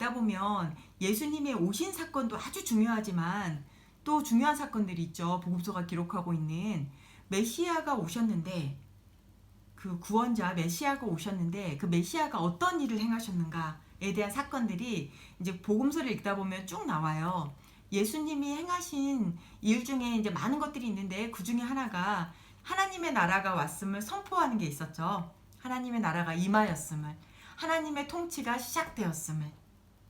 읽다 보면 예수님의 오신 사건도 아주 중요하지만 또 중요한 사건들이 있죠. 복음서가 기록하고 있는 메시아가 오셨는데, 그 구원자 메시아가 오셨는데 그 메시아가 어떤 일을 행하셨는가에 대한 사건들이 이제 복음서를 읽다 보면 쭉 나와요. 예수님이 행하신 일 중에 이제 많은 것들이 있는데 그 중에 하나가 하나님의 나라가 왔음을 선포하는 게 있었죠. 하나님의 나라가 임하였음을, 하나님의 통치가 시작되었음을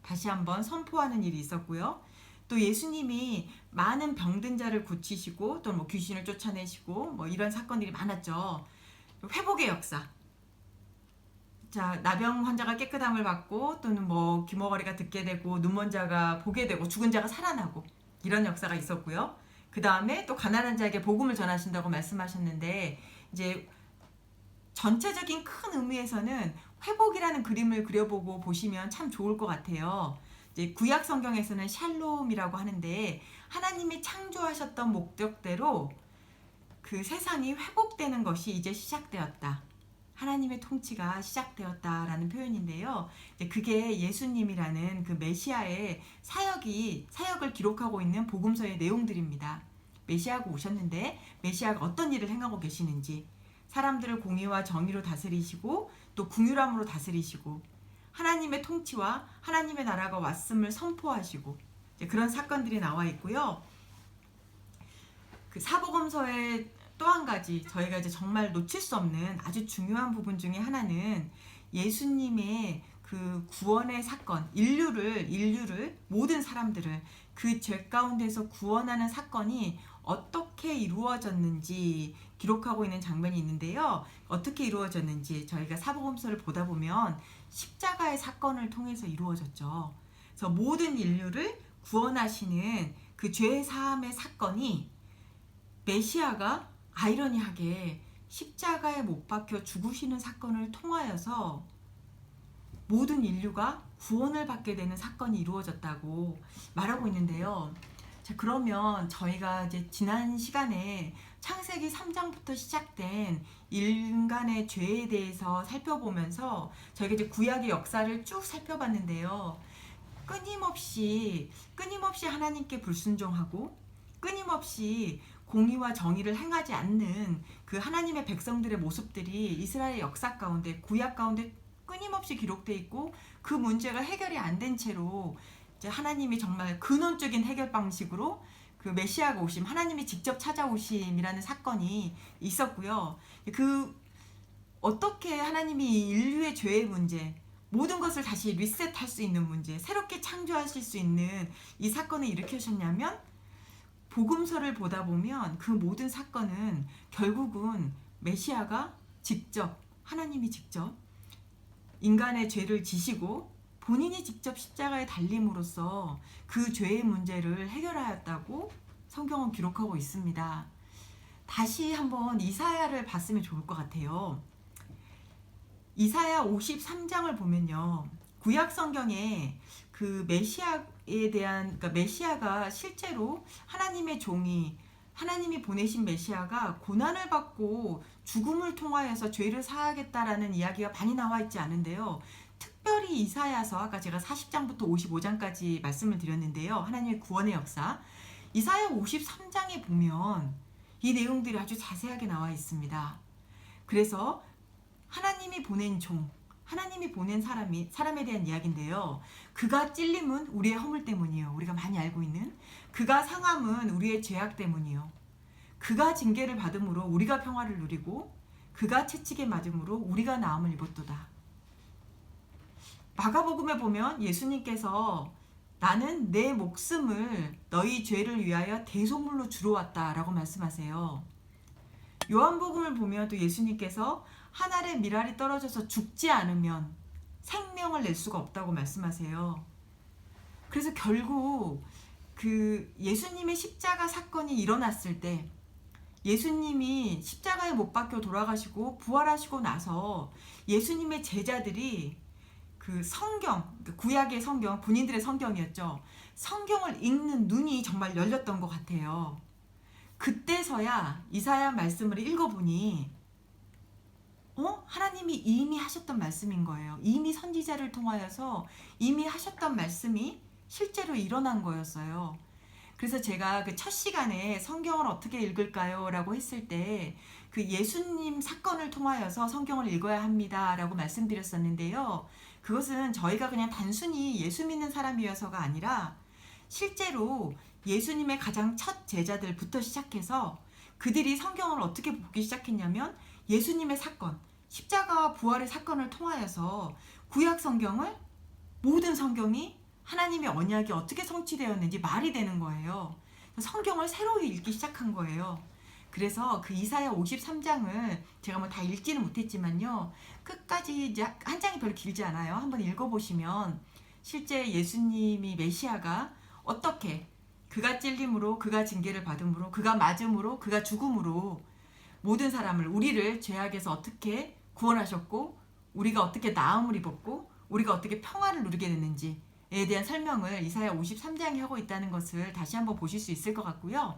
다시 한번 선포하는 일이 있었고요. 또 예수님이 많은 병든 자를 고치시고 또 뭐 귀신을 쫓아내시고 뭐 이런 사건들이 많았죠. 회복의 역사. 자, 나병 환자가 깨끗함을 받고 또는 뭐 귀머거리가 듣게 되고 눈먼 자가 보게 되고 죽은 자가 살아나고 이런 역사가 있었고요. 그 다음에 또 가난한 자에게 복음을 전하신다고 말씀하셨는데 이제 전체적인 큰 의미에서는 회복이라는 그림을 그려보고 보시면 참 좋을 것 같아요. 이제 구약 성경에서는 샬롬이라고 하는데 하나님이 창조하셨던 목적대로 그 세상이 회복되는 것이 이제 시작되었다. 하나님의 통치가 시작되었다라는 표현인데요. 그게 예수님이라는 그 메시아의 사역을 기록하고 있는 복음서의 내용들입니다. 메시아가 오셨는데 메시아가 어떤 일을 행하고 계시는지, 사람들을 공의와 정의로 다스리시고 또 긍휼함으로 다스리시고 하나님의 통치와 하나님의 나라가 왔음을 선포하시고 그런 사건들이 나와 있고요. 그 사복음서의 또 한 가지 저희가 이제 정말 놓칠 수 없는 아주 중요한 부분 중에 하나는 예수님의 그 구원의 사건, 인류를 모든 사람들을 그 죄 가운데서 구원하는 사건이 어떻게 이루어졌는지 기록하고 있는 장면이 있는데요. 어떻게 이루어졌는지 저희가 사복음서를 보다 보면 십자가의 사건을 통해서 이루어졌죠. 그래서 모든 인류를 구원하시는 그 죄 사함의 사건이 메시아가 아이러니하게 십자가에 못 박혀 죽으시는 사건을 통하여서 모든 인류가 구원을 받게 되는 사건이 이루어졌다고 말하고 있는데요. 자, 그러면 저희가 이제 지난 시간에 창세기 3장부터 시작된 인간의 죄에 대해서 살펴보면서 저희가 이제 구약의 역사를 쭉 살펴봤는데요. 끊임없이 하나님께 불순종하고 끊임없이 공의와 정의를 행하지 않는 그 하나님의 백성들의 모습들이 이스라엘 역사 가운데, 구약 가운데 끊임없이 기록되어 있고 그 문제가 해결이 안 된 채로 이제 하나님이 정말 근원적인 해결 방식으로 그 메시아가 오심, 하나님이 직접 찾아오심이라는 사건이 있었고요. 그 어떻게 하나님이 인류의 죄의 문제, 모든 것을 다시 리셋할 수 있는 문제, 새롭게 창조하실 수 있는 이 사건을 일으키셨냐면 복음서를 보다 보면 그 모든 사건은 결국은 메시아가 직접, 하나님이 직접 인간의 죄를 지시고 본인이 직접 십자가에 달림으로써 그 죄의 문제를 해결하였다고 성경은 기록하고 있습니다. 다시 한번 이사야를 봤으면 좋을 것 같아요. 이사야 53장을 보면요. 구약 성경에 그 메시아에 대한, 그러니까 메시아가 실제로 하나님의 종이, 하나님이 보내신 메시아가 고난을 받고 죽음을 통하여서 죄를 사하겠다라는 이야기가 많이 나와 있지 않은데요. 특별히 이사야서, 아까 제가 40장부터 55장까지 말씀을 드렸는데요. 하나님의 구원의 역사. 이사야 53장에 보면 이 내용들이 아주 자세하게 나와 있습니다. 그래서 하나님이 보낸 종, 하나님이 보낸 사람에 대한 이야기인데요. 그가 찔림은 우리의 허물 때문이요. 우리가 많이 알고 있는. 그가 상함은 우리의 죄악 때문이요. 그가 징계를 받음으로 우리가 평화를 누리고 그가 채찍에 맞음으로 우리가 나음을 입었도다. 마가복음에 보면 예수님께서 나는 내 목숨을 너희 죄를 위하여 대속물로 주러 왔다라고 말씀하세요. 요한복음을 보면 또 예수님께서 하늘에 미랄이 떨어져서 죽지 않으면 생명을 낼 수가 없다고 말씀하세요. 그래서 결국 그 예수님의 십자가 사건이 일어났을 때, 예수님이 십자가에 못 박혀 돌아가시고 부활하시고 나서 예수님의 제자들이 그 성경, 구약의 성경, 본인들의 성경이었죠. 성경을 읽는 눈이 정말 열렸던 것 같아요. 그때서야 이사야 말씀을 읽어보니 하나님이 이미 하셨던 말씀인 거예요. 이미 선지자를 통하여서 이미 하셨던 말씀이 실제로 일어난 거였어요. 그래서 제가 그 첫 시간에 성경을 어떻게 읽을까요? 라고 했을 때 그 예수님 사건을 통하여서 성경을 읽어야 합니다. 라고 말씀드렸었는데요. 그것은 저희가 그냥 단순히 예수 믿는 사람이어서가 아니라 실제로 예수님의 가장 첫 제자들부터 시작해서 그들이 성경을 어떻게 보기 시작했냐면 예수님의 사건, 십자가와 부활의 사건을 통하여서 구약 성경을 모든 성경이 하나님의 언약이 어떻게 성취되었는지 말이 되는 거예요. 성경을 새로이 읽기 시작한 거예요. 그래서 그 이사야 53장을 제가 뭐 다 읽지는 못했지만요. 끝까지 이제 한 장이 별로 길지 않아요. 한번 읽어보시면 실제 예수님이 메시아가 어떻게 그가 찔림으로 그가 징계를 받음으로 그가 맞음으로 그가 죽음으로 모든 사람을 우리를 죄악에서 어떻게 구원하셨고 우리가 어떻게 나음을 입었고 우리가 어떻게 평화를 누리게 됐는지에 대한 설명을 이사야 53장이 하고 있다는 것을 다시 한번 보실 수 있을 것 같고요.